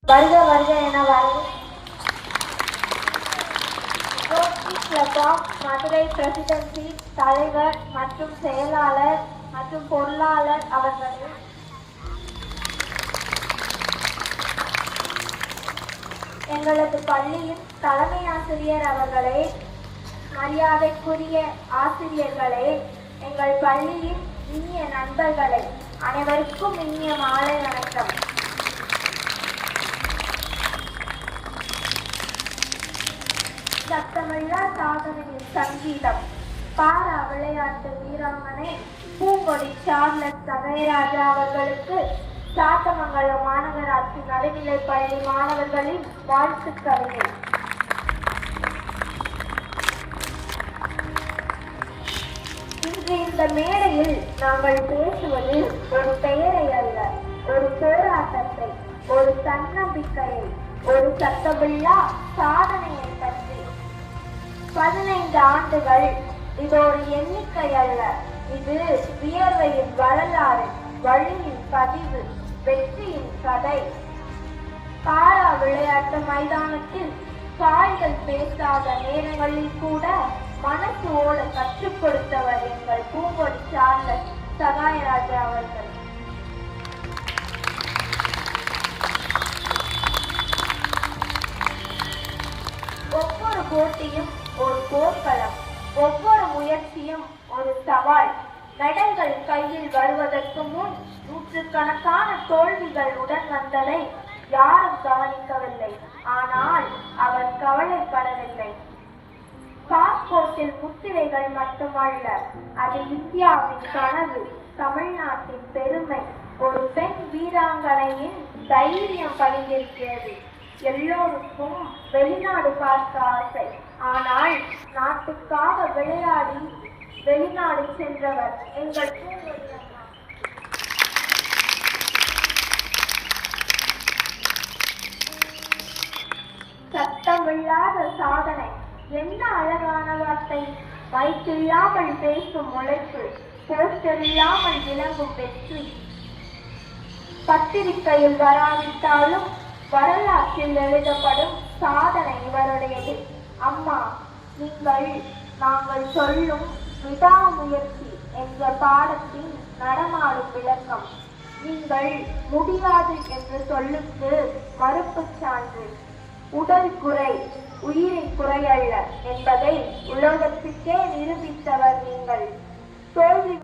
வருக வருக என வரவேற்கிறேன். மதுரை பிரசிடென்சி தலைவர் மற்றும் செயலாளர் மற்றும் பொருளாளர் அவர்களே, எங்களது பள்ளியின் தலைமை ஆசிரியர் அவர்களே, மரியாதைக்குரிய ஆசிரியர்களே, எங்கள் பள்ளியின் இனிய நண்பர்களே, அனைவருக்கும் இனிய மாலை வணக்கம். சத்தமில்லா சாதனையின் சங்கீதம் பாரா விளையாட்டு வீராங்கனை பூங்கொடி சார்லஸ் தகைராஜா அவர்களுக்கு சாத்தமங்கலம் மாநகராட்சி நடுநிலைப் பள்ளி மாணவர்களின் வாழ்த்துக் கவிதை. இன்று இந்த மேடையில் நாங்கள் பேசுவது ஒரு பெயரை அல்ல, ஒரு போராட்டத்தை, ஒரு தன்னம்பிக்கையை, ஒரு சத்தமில்லா சாதனையை பற்றி. 15 ஆண்டுகள் இது ஒரு எண்ணிக்கை அல்ல, இது வியர்வையின் வரலாறு, வழியின் பதிவு, வெற்றியின் கதை. பாரா விளையாட்டு மைதானத்தில் காய்கள் பேசாத நேரங்களில் கூட மனசு ஓட கற்றுக் கொடுத்தவர் எங்கள் பூங்கொடி சார்லஸ் தகைராஜா அவர்கள். ஒவ்வொரு போட்டியும் ஒரு போர்க்களம், ஒவ்வொரு முயற்சியும் ஒரு சவால். மெடல்கள் கையில் வருவதற்கு முன் நூற்றுக்கணக்கான தோல்விகள் உடன் வந்ததை யாரும் கவனிக்கவில்லை. ஆனால் அவர் கவலைப்படவில்லை. பாஸ்போர்ட்டில் முத்திரைகள் மட்டுமல்ல, அது இந்தியாவின் கனவு, தமிழ்நாட்டின் பெருமை. ஒரு பெண் வீராங்கனையின் தைரியம் பதிந்திருக்கிறது. எல்லோருக்கும் வெளிநாடு பார்க்க ஆசை, ஆனால் நாட்டுக்காக விளையாடி வெளிநாடு சென்றவர் எங்கள் பூங்கொடி அம்மா. சத்தமில்லாத சாதனை, என்ன அழகான வார்த்தை! மைக்கில்லாமல் பேசும் உழைப்பு, போஸ்டர் இல்லாமல் விளங்கும் வெற்றி. பத்திரிகையில் வராவிட்டாலும் வரலாற்றில் எழுதப்படும் சாதனை இவருடையது. அம்மா, நீங்கள் நாங்கள் சொல்லும் விடாமுயற்சி என்ற பாடத்தின் நடமாடும் விளக்கம். நீங்கள் முடியாது என்ற சொல்லுக்கு மறுப்பு சான்று. உடல் குறை உயிரின் குறை அல்ல என்பதை உலகத்துக்கே நிரூபித்தவர் நீங்கள். தோல்வி